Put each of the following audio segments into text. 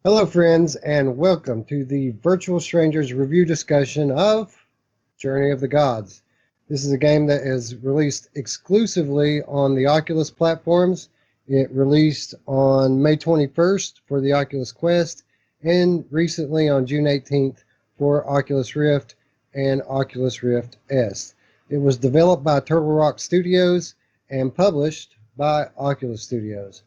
Hello, friends, and welcome to the Virtual Strangers review discussion of Journey of the Gods. This is a game that is released exclusively on the Oculus platforms. It released on May 21st for the Oculus Quest and recently on June 18th for Oculus Rift and Oculus Rift S. It was developed by Turtle Rock Studios and published by Oculus Studios.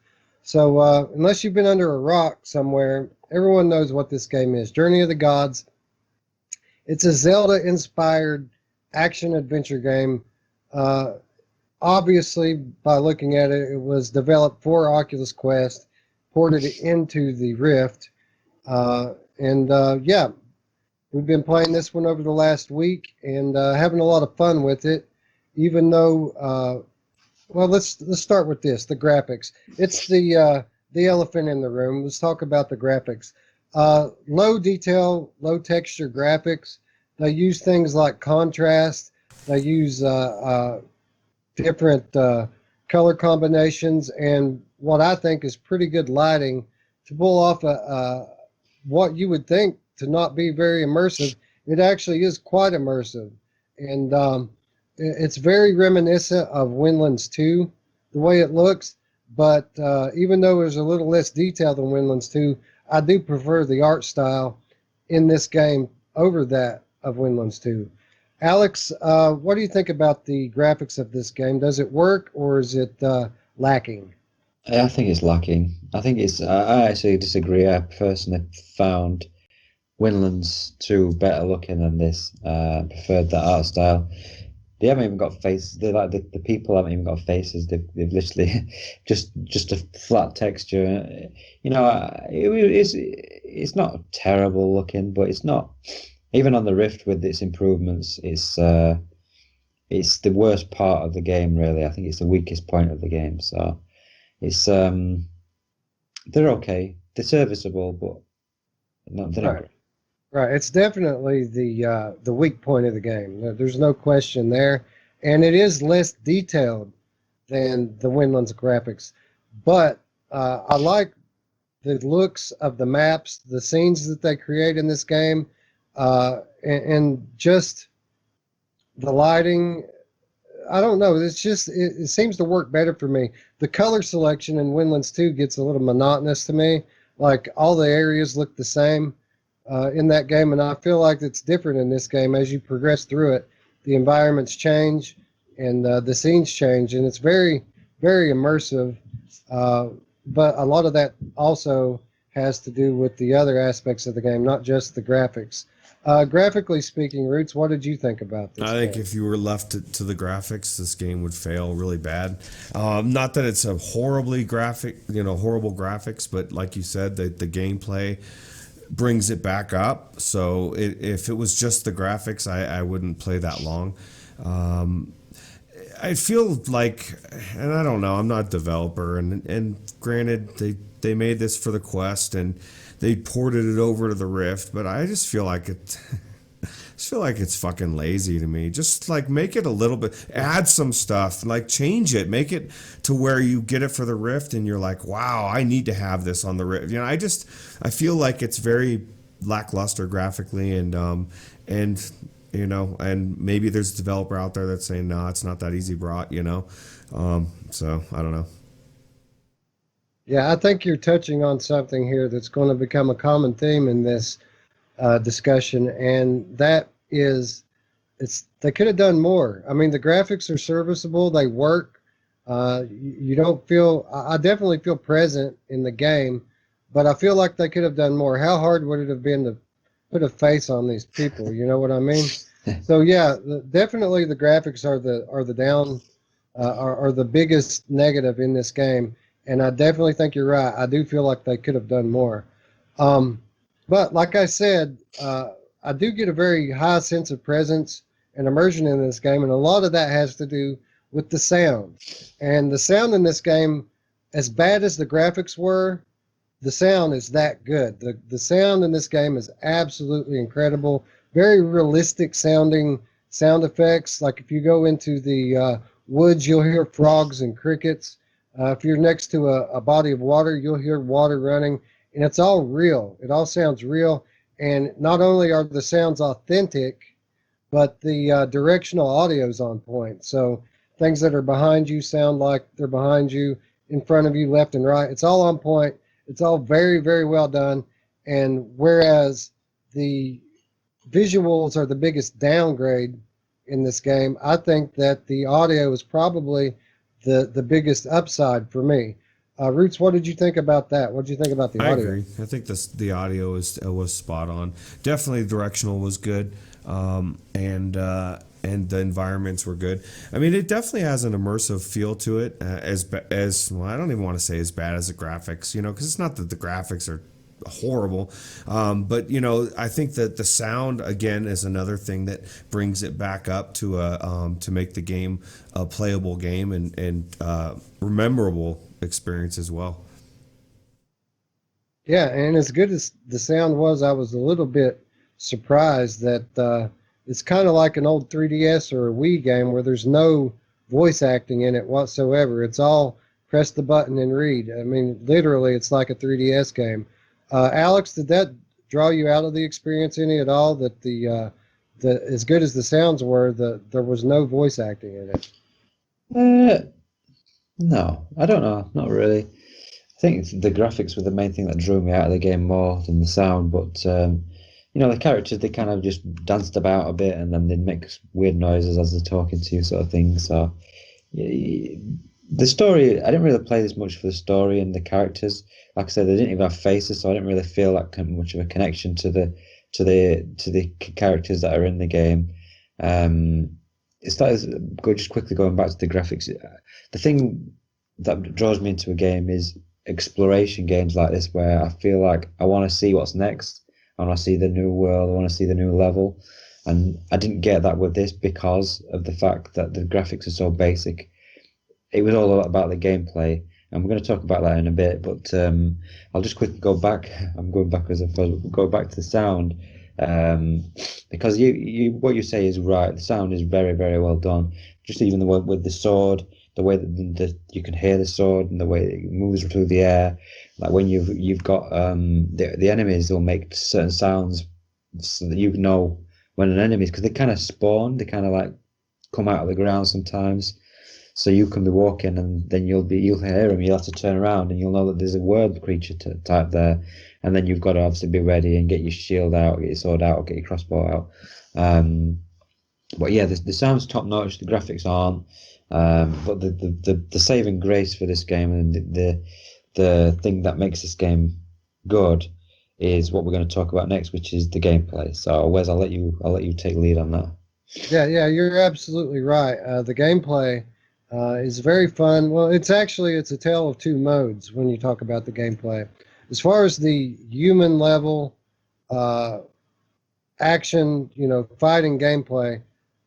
So, unless you've been under a rock somewhere, everyone knows what this game is. Journey of the Gods. It's a Zelda-inspired action-adventure game. Uh, Obviously, by looking at it, it was developed for Oculus Quest, ported into the Rift, and we've been playing this one over the last week and having a lot of fun with it. Even though well, let's start with this: the graphics. It's the elephant in the room. Let's talk about the graphics. Low detail, low texture graphics. They use things like contrast. They use different color combinations and what I think is pretty good lighting to pull off what you would think to not be very immersive. It actually is quite immersive, and it's very reminiscent of Windlands 2, the way it looks. But even though there's a little less detail than Windlands 2, I do prefer the art style in this game over that of Windlands 2. Alex, what do you think about the graphics of this game? Does it work or is it lacking? I think it's lacking. I think it's. I actually disagree. I personally found Winlands 2 better looking than this. Preferred that art style. They haven't even got faces. They like the people haven't even got faces. They've literally just a flat texture. It's not terrible looking, but it's not even on the Rift with its improvements. It's the worst part of the game, really. I think it's the weakest point of the game. So it's they're okay. They're serviceable, but they're not Right. great. Right, it's definitely the weak point of the game. There's no question there, and it is less detailed than the Windlands graphics. But I like the looks of the maps, the scenes that they create in this game, and just the lighting. I don't know. It's just it seems to work better for me. The color selection in Windlands 2 gets a little monotonous to me. Like all the areas look the same in that game, and I feel like it's different in this game as you progress through it. The environments change and the scenes change, and it's very, very immersive. Uh, but a lot of that also has to do with the other aspects of the game, not just the graphics. Graphically speaking, Roots, what did you think about I this think game? if you were left to the graphics, this game would fail really bad. Not that it's a horrible graphics, but like you said, the gameplay brings it back up. So if it was just the graphics, I wouldn't play that long. Um, I feel like, and I don't know, I'm not a developer, and granted, they made this for the Quest and they ported it over to the Rift, but I just feel like it. Just feel like it's fucking lazy to me. Just like make it a little bit, add some stuff, like change it, make it to where you get it for the Rift and you're like, wow, I need to have this on the Rift. I feel like it's very lackluster graphically and and maybe there's a developer out there that's saying, no, it's not that easy, brought. So I don't know. Yeah, I think you're touching on something here that's going to become a common theme in this discussion, and that is it's they could have done more. I mean, the graphics are serviceable; they work. You don't feel. I definitely feel present in the game, but I feel like they could have done more. How hard would it have been to put a face on these people? You know what I mean? So yeah, definitely the graphics are the down are the biggest negative in this game, and I definitely think you're right. I do feel like they could have done more. Um, but like I said, I do get a very high sense of presence and immersion in this game, and a lot of that has to do with the sound. And the sound in this game, as bad as the graphics were, the sound is that good. The sound in this game is absolutely incredible. Very realistic sounding sound effects. Like if you go into the woods, you'll hear frogs and crickets. If you're next to a body of water, you'll hear water running. and it's all real. It all sounds real, and not only are the sounds authentic, but the directional audio is on point. So things that are behind you sound like they're behind you, in front of you, left and right. It's all on point. It's all very, very well done. And whereas the visuals are the biggest downgrade in this game, I think that the audio is probably the biggest upside for me. Roots, what did you think about that? What did you think about the I audio? agree. I think the audio was spot on. Definitely directional was good, and the environments were good. I mean, it definitely has an immersive feel to it. As well, I don't even want to say as bad as the graphics, because it's not that the graphics are horrible, but I think that the sound again is another thing that brings it back up to make the game a playable game and rememberable experience as well. Yeah, and as good as the sound was, I was a little bit surprised that it's kind of like an old 3DS or a Wii game where there's no voice acting in it whatsoever. It's all press the button and read. I mean, literally, it's like a 3DS game. Alex, did that draw you out of the experience any at all? That the as good as the sounds were, there was no voice acting in it. No, I don't know, not really. I think the graphics were the main thing that drew me out of the game more than the sound. But the characters, they kind of just danced about a bit, and then they'd make weird noises as they're talking to you, sort of thing. So the story, I didn't really play this much for the story and the characters. Like I said, they didn't even have faces, so I didn't really feel like much of a connection to the characters that are in the game. It's like, just quickly going back to the graphics. The thing that draws me into a game is exploration games like this, where I feel like I want to see what's next. I want to see the new world. I want to see the new level. And I didn't get that with this because of the fact that the graphics are so basic. It was all about the gameplay, and we're going to talk about that in a bit. But I'll just quickly go back. I'm going backwards. Go back to the sound, because what you say is right. The sound is very, very well done. Just even the way with the sword, the way that you can hear the sword, and the way it moves through the air. Like when you've got the enemies, will make certain sounds so that you know when an enemy is, because they kind of spawn. They kind of like come out of the ground sometimes. So you can be walking, and then you'll hear them. You'll have to turn around, and you'll know that there's a word creature type there, and then you've got to obviously be ready and get your shield out, get your sword out, or get your crossbow out. But yeah, the sound's top notch. The graphics aren't, but the saving grace for this game and the thing that makes this game good is what we're going to talk about next, which is the gameplay. So Wes, I'll let you take lead on that. Yeah, you're absolutely right. The gameplay is very fun. Well, it's a tale of two modes when you talk about the gameplay. As far as the human level action, fighting gameplay,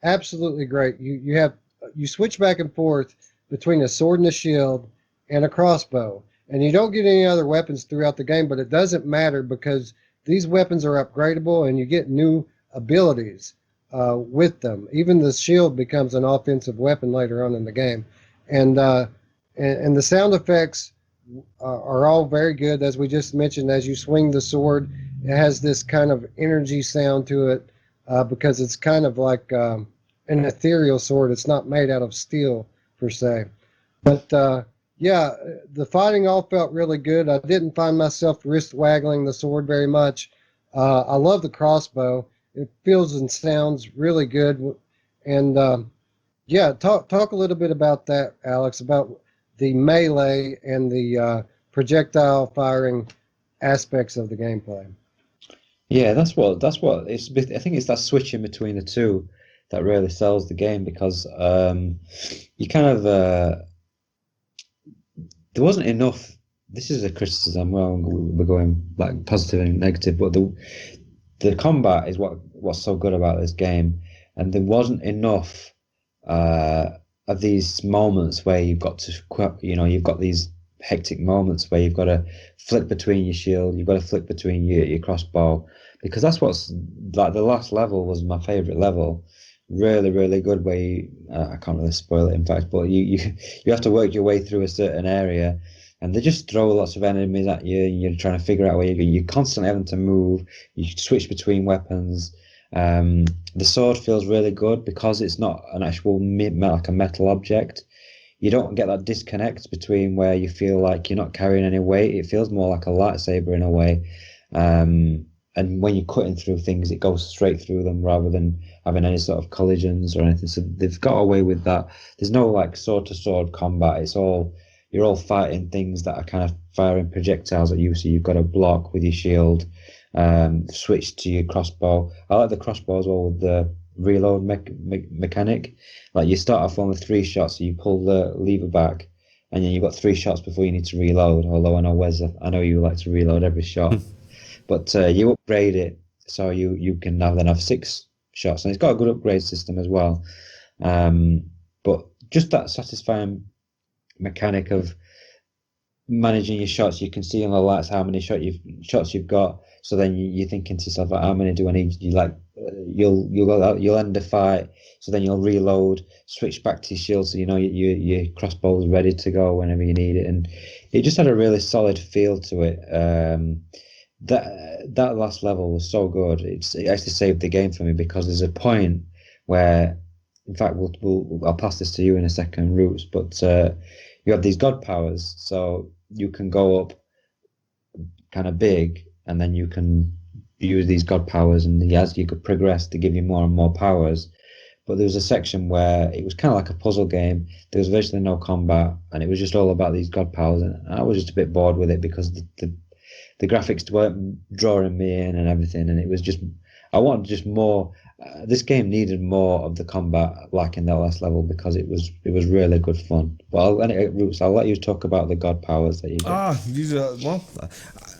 absolutely great. You switch back and forth between a sword and a shield and a crossbow, and you don't get any other weapons throughout the game, but it doesn't matter because these weapons are upgradable and you get new abilities with them. Even the shield becomes an offensive weapon later on in the game, and the sound effects are all very good. As we just mentioned, as you swing the sword, it has this kind of energy sound to it because it's kind of like an ethereal sword. It's not made out of steel per se, but yeah, the fighting all felt really good. I didn't find myself wrist waggling the sword very much. I love the crossbow. It feels and sounds really good. And yeah, talk a little bit about that, Alex, about the melee and the projectile firing aspects of the gameplay. Yeah, that's what it's. I think it's that switching between the two that really sells the game, because you kind of there wasn't enough. This is a criticism. Well, we're going like positive and negative, but the combat is what's so good about this game, and there wasn't enough of these moments where you've got these hectic moments where you've got to flick between your shield, you've got to flick between your crossbow, because that's what's like. The last level was my favorite level, really, really good. Where I can't really spoil it, in fact, but you have to work your way through a certain area, and they just throw lots of enemies at you, and you're trying to figure out where you're going. You're constantly having to move. You switch between weapons. The sword feels really good because it's not an actual like a metal object. You don't get that disconnect between where you feel like you're not carrying any weight. It feels more like a lightsaber in a way. And when you're cutting through things, it goes straight through them rather than having any sort of collisions or anything. So they've got away with that. There's no like sword to sword combat. You're all fighting things that are kind of firing projectiles at you. So you've got to block with your shield, switch to your crossbow. I like the crossbow as well with the reload mechanic. Like you start off on with 3 shots, so you pull the lever back, and then you've got 3 shots before you need to reload. Although I know Wes, I know you like to reload every shot, but you upgrade it so you can now then have 6 shots, and it's got a good upgrade system as well. But just that satisfying mechanic of managing your shots. You can see on the lights how many shots you've got. So then you're thinking to yourself, like, how many do I need? You'll end the fight. So then you'll reload, switch back to your shield, so you know your crossbow is ready to go whenever you need it. And it just had a really solid feel to it. That last level was so good. It actually saved the game for me because there's a point where, in fact, I'll pass this to you in a second, Roots, but you have these god powers, so you can go up kind of big, and then you can use these god powers, and as you could progress, to give you more and more powers. But there was a section where it was kind of like a puzzle game. There was virtually no combat, and it was just all about these god powers, and I was just a bit bored with it because the graphics weren't drawing me in and everything, and it was just, I wanted just more. This game needed more of the combat, like in that last level, because it was really good fun. But Roots, I'll let you talk about the god powers that you did. Well,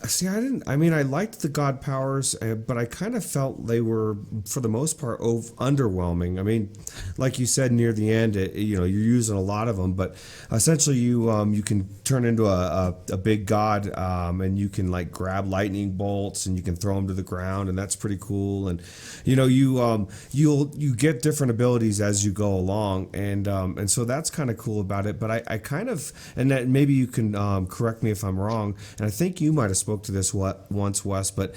see, I mean, I liked the god powers, but I kind of felt they were, for the most part, underwhelming. I mean, like you said near the end, you're using a lot of them, but essentially you can turn into a big god, and you can like grab lightning bolts and you can throw them to the ground, and that's pretty cool. And you get different abilities as you go along, and so that's kind of cool about it. But I kind of, and that maybe you can correct me if I'm wrong, and I think you might have spoke to this once, Wes, but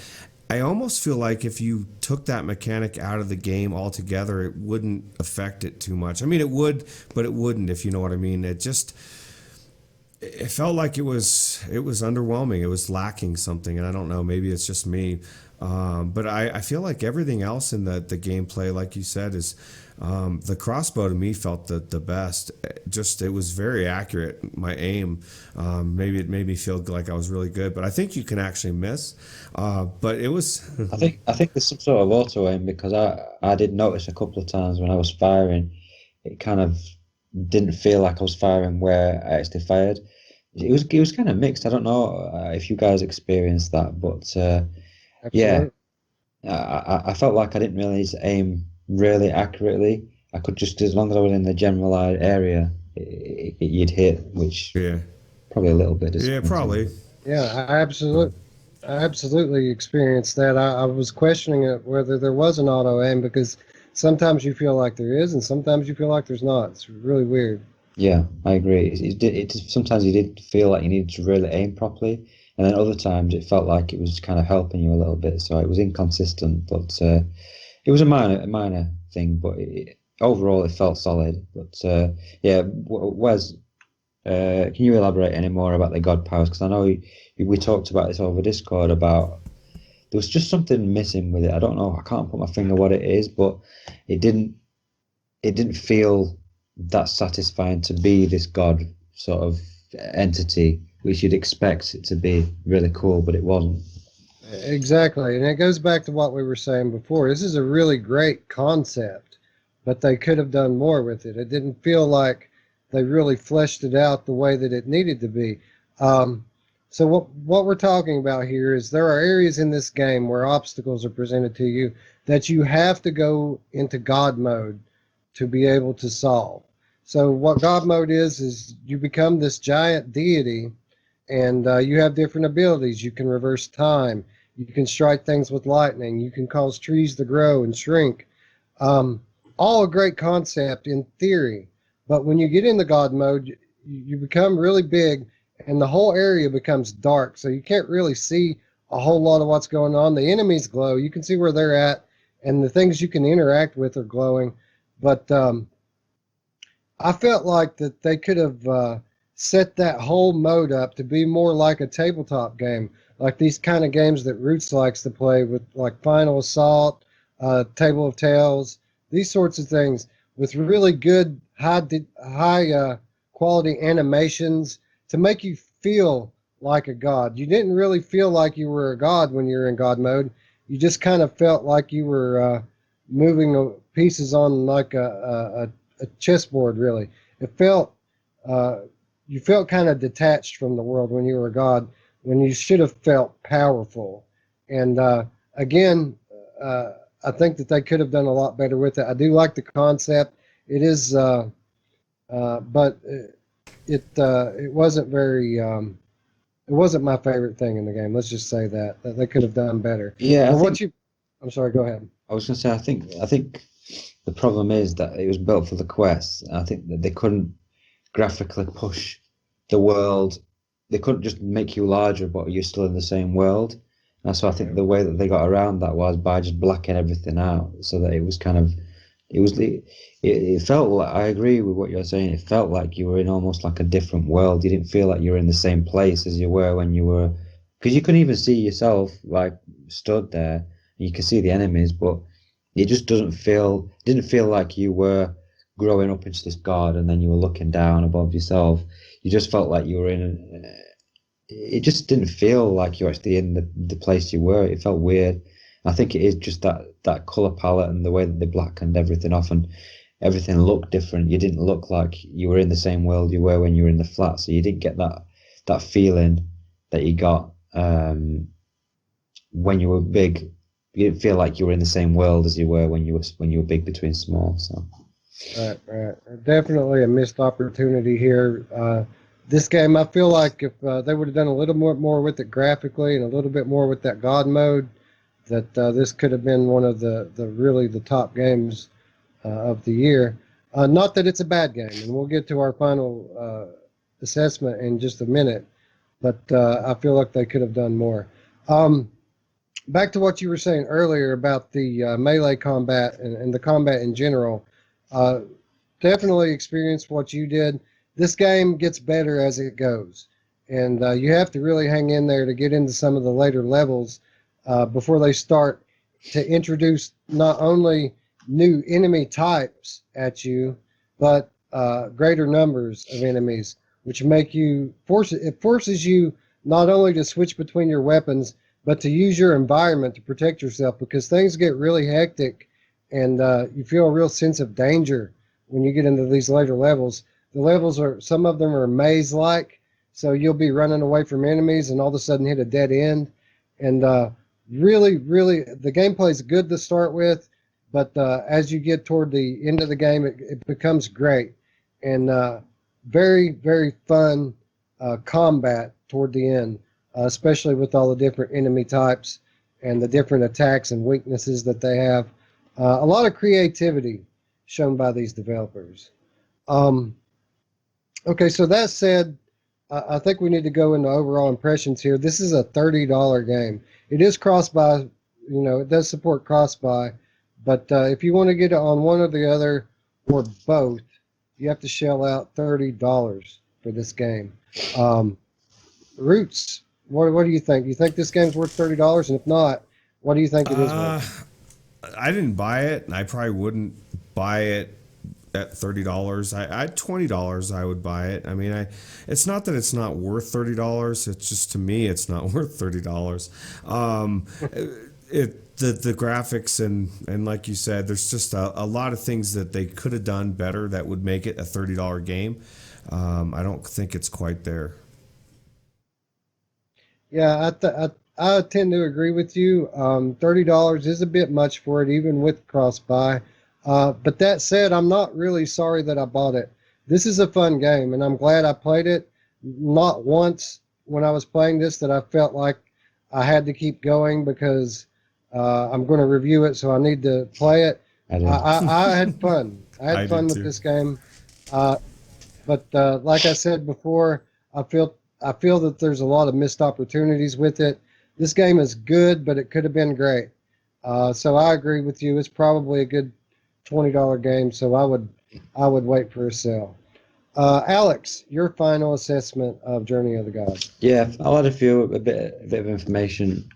I almost feel like if you took that mechanic out of the game altogether, it wouldn't affect it too much. I mean, it would, but it wouldn't, if you know what I mean. It felt like it was underwhelming. It was lacking something, and I don't know, maybe it's just me. But I feel like everything else in the gameplay, like you said, is the crossbow to me felt the best. It was very accurate. My aim, maybe it made me feel like I was really good, but I think you can actually miss. But it was. I think there's some sort of auto aim, because I did notice a couple of times when I was firing, it kind of didn't feel like I was firing where I actually fired. It was kind of mixed. I don't know if you guys experienced that, but yeah, I felt like I didn't really aim really accurately. I could just, as long as I was in the general area, you'd hit, which probably a little bit. Yeah, probably. Yeah, I absolutely experienced that. I was questioning it whether there was an auto aim, because sometimes you feel like there is, and sometimes you feel like there's not. It's really weird. Yeah, I agree. Sometimes you did feel like you needed to really aim properly, and then other times it felt like it was kind of helping you a little bit. So it was inconsistent, but it was a minor thing. But overall, it felt solid. But yeah, Wes, can you elaborate any more about the god powers? Because I know we talked about this over Discord about there was just something missing with it. I don't know. I can't put my finger what it is, but it didn't feel that satisfying to be this god sort of entity, which you'd expect it to be really cool, but it wasn't. Exactly, and it goes back to what we were saying before. This is a really great concept, but they could have done more with it. It didn't feel like they really fleshed it out the way that it needed to be. So what we're talking about here is there are areas in this game where obstacles are presented to you that you have to go into God mode to be able to solve. So what God mode is you become this giant deity, and you have different abilities. You can reverse time. You can strike things with lightning. You can cause trees to grow and shrink. All a great concept in theory, but when you get into God mode, you become really big, and the whole area becomes dark, so you can't really see a whole lot of what's going on. The enemies glow. You can see where they're at, and the things you can interact with are glowing. But I felt like that they could have set that whole mode up to be more like a tabletop game, like these kind of games that Roots likes to play with, like Final Assault, Table of Tales, these sorts of things with really good high quality animations to make you feel like a god. You didn't really feel like you were a god when you were in god mode. You just kind of felt like you were moving pieces on like a chessboard. Really, it felt you felt kind of detached from the world when you were a god, when you should have felt powerful. And again, I think that they could have done a lot better with it. I do like the concept. It is, but it wasn't very. It wasn't my favorite thing in the game. Let's just say that they could have done better. Yeah, But what you? I'm sorry. Go ahead. I was going to say, I think the problem is that it was built for the Quest. I think that they couldn't graphically push the world. They couldn't just make you larger, but you're still in the same world. And so I think the way that they got around that was by just blacking everything out, so that it was kind of, it felt like, I agree with what you're saying. It felt like you were in almost like a different world. You didn't feel like you were in the same place as you were when you were, because you couldn't even see yourself like stood there. You could see the enemies, but it just didn't feel like you were growing up into this god and then you were looking down above yourself. You just felt like you were in it just didn't feel like you were actually in the place you were. It felt weird. I think it is just that color palette and the way that they blackened everything off, and everything looked different. You didn't look like you were in the same world you were when you were in the flat, so you didn't get that feeling that you got when you were big. You didn't feel like you were in the same world as you were when you were big between small. So Right. Definitely a missed opportunity here. This game, I feel like if they would have done a little more with it graphically and a little bit more with that God mode, that this could have been one of the really the top games of the year. Not that it's a bad game, and we'll get to our final assessment in just a minute, but I feel like they could have done more. Back to what you were saying earlier about the melee combat and the combat in general. Definitely experienced what you did. This game gets better as it goes, and you have to really hang in there to get into some of the later levels before they start to introduce not only new enemy types at you, but greater numbers of enemies, which make you forces you not only to switch between your weapons, but to use your environment to protect yourself, because things get really hectic, and you feel a real sense of danger when you get into these later levels. The levels some of them are maze-like, so you'll be running away from enemies and all of a sudden hit a dead end. And really, the gameplay is good to start with, but as you get toward the end of the game, it becomes great. And very, very fun combat toward the end, especially with all the different enemy types and the different attacks and weaknesses that they have. A lot of creativity shown by these developers. Okay, so that said, I think we need to go into overall impressions here. This is a $30 game. It is cross-buy, it does support cross-buy, but if you want to get it on one or the other or both, you have to shell out $30 for this game. Roots, what do you think? Do you think this game's worth $30? And if not, what do you think it is worth? I didn't buy it, and I probably wouldn't buy it at $30. At $20 I would buy it. I mean, it's not that it's not worth $30. It's just, to me, it's not worth $30. The graphics and like you said, there's just a lot of things that they could have done better that would make it a $30 game. I don't think it's quite there. Yeah, I tend to agree with you. $30 is a bit much for it, even with cross-buy. But that said, I'm not really sorry that I bought it. This is a fun game, and I'm glad I played it. Not once when I was playing this that I felt like I had to keep going because I'm going to review it, so I need to play it. I had fun. I had fun with this game. But like I said before, I I feel that there's a lot of missed opportunities with it. This game is good, but it could have been great. So I agree with you. It's probably a good $20 game. So I would wait for a sale. Alex, your final assessment of Journey of the Gods. Yeah, I'll add a bit of information,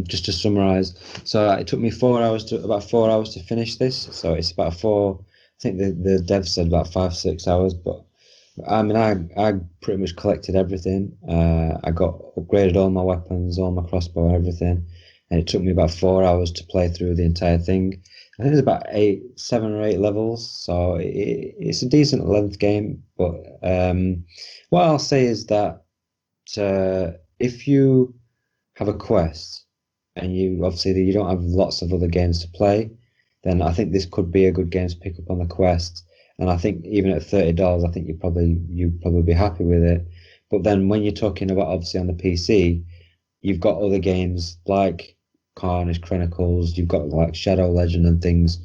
just to summarize. So it took me about 4 hours to finish this. So it's about four. I think the dev said about 5-6 hours, but I mean, I pretty much collected everything. I got upgraded all my weapons, all my crossbow, everything, and it took me about 4 hours to play through the entire thing. I think there's about 7 or 8 levels, so it's a decent length game. But what I'll say is that if you have a quest and you don't have lots of other games to play, then I think this could be a good game to pick up on the quest. And I think even at $30, I think you'd probably be happy with it. But then when you're talking about obviously on the PC, you've got other games like Carnage Chronicles, you've got like Shadow Legend and things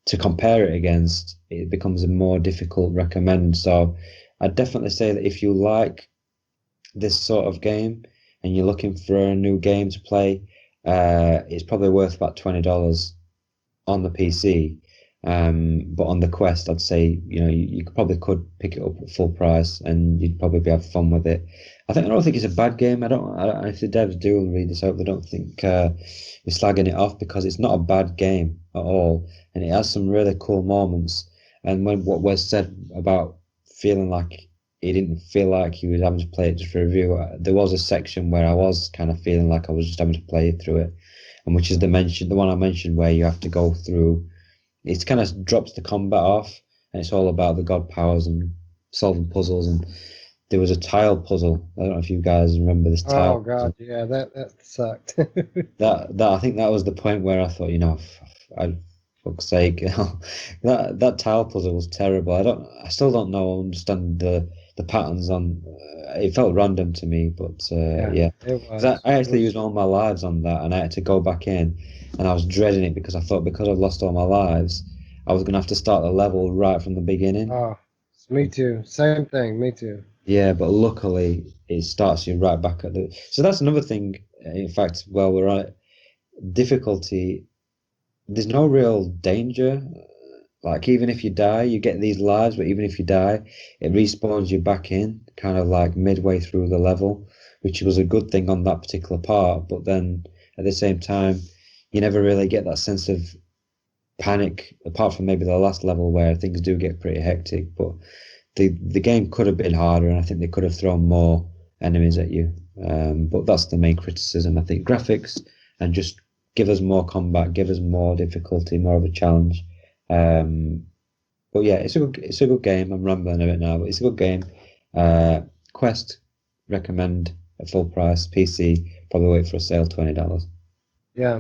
to compare it against. It becomes a more difficult recommend. So I'd definitely say that if you like this sort of game and you're looking for a new game to play, it's probably worth about $20 on the PC. But on the Quest, I'd say you probably could pick it up at full price and you'd probably have fun with it. I don't think it's a bad game. I don't if the devs do read this out, they don't think we're slagging it off, because it's not a bad game at all, and it has some really cool moments. And when what was said about feeling like he didn't feel like he was having to play it just for review, there was a section where I was kind of feeling like I was just having to play through it, and which is the one I mentioned where you have to go through. It kind of drops the combat off, and it's all about the god powers and solving puzzles. And there was a tile puzzle. I don't know if you guys remember this tile. Oh God, yeah, that sucked. That I think that was the point where I thought, I fuck's sake, that tile puzzle was terrible. I still don't understand the patterns on. It felt random to me, but yeah. It was. I actually used all my lives on that, and I had to go back in, and I was dreading it because I thought because I've lost all my lives, I was gonna have to start the level right from the beginning. Oh, me too. Same thing. Me too. Yeah, but luckily it starts you right back at the. So that's another thing. In fact, while we're on it, difficulty. There's no real danger. Like even if you die, you get these lives, but even if you die, it respawns you back in, kind of like midway through the level, which was a good thing on that particular part. But then at the same time, you never really get that sense of panic, apart from maybe the last level where things do get pretty hectic. But the game could have been harder, and I think they could have thrown more enemies at you. But that's the main criticism, I think. Graphics, and just give us more combat, give us more difficulty, more of a challenge. But yeah, it's a good game. I'm rambling a bit now, but it's a good game. Quest, recommend at full price. PC, probably wait for a sale, $20. Yeah.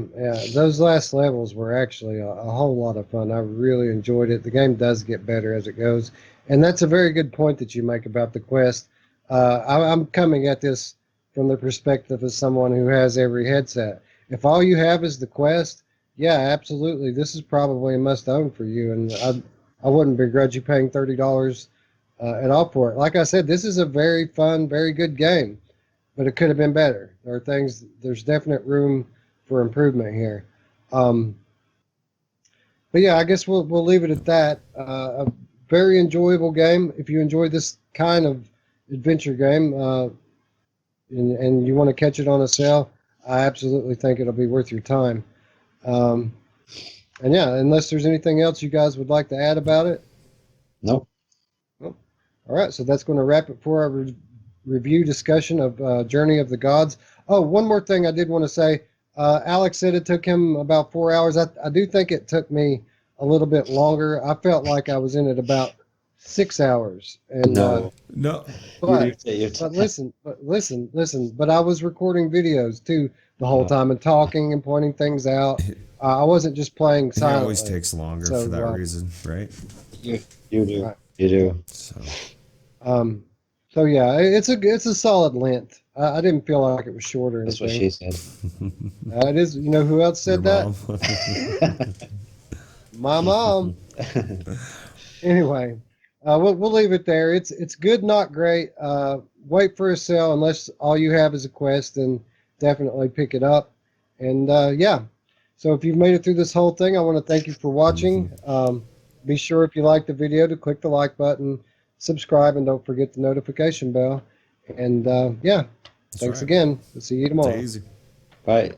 Those last levels were actually a whole lot of fun. I really enjoyed it. The game does get better as it goes, and that's a very good point that you make about the quest. I'm coming at this from the perspective of someone who has every headset. If all you have is the quest, yeah, absolutely, this is probably a must-own for you, and I wouldn't begrudge you paying $30 at all for it. Like I said, this is a very fun, very good game, but it could have been better. There's definite room for improvement here. But yeah, I guess we'll leave it at that. A very enjoyable game. If you enjoy this kind of adventure game, and you want to catch it on a sale, I absolutely think it'll be worth your time. And yeah, unless there's anything else you guys would like to add about it. Nope. All right, so that's going to wrap it for our review discussion of Journey of the Gods. Oh, one more thing I did want to say. Alex said it took him about 4 hours. I do think it took me a little bit longer. I felt like I was in it about 6 hours. And No. but listen. But I was recording videos too the whole time and talking and pointing things out. I wasn't just playing It silently. always takes longer for that reason, right? You do. Right. You do. So yeah, it's a solid length. I didn't feel like it was short or That's anything. what she said. It is. You know who else said Your that? mom. My mom. Anyway, we'll leave it there. It's good, not great. Wait for a sale unless all you have is a Quest, and definitely pick it up. And yeah, so if you've made it through this whole thing, I want to thank you for watching. Be sure if you like the video to click the like button, subscribe, and don't forget the notification bell. And yeah, thanks right. again. We'll see you tomorrow. It's easy. Bye.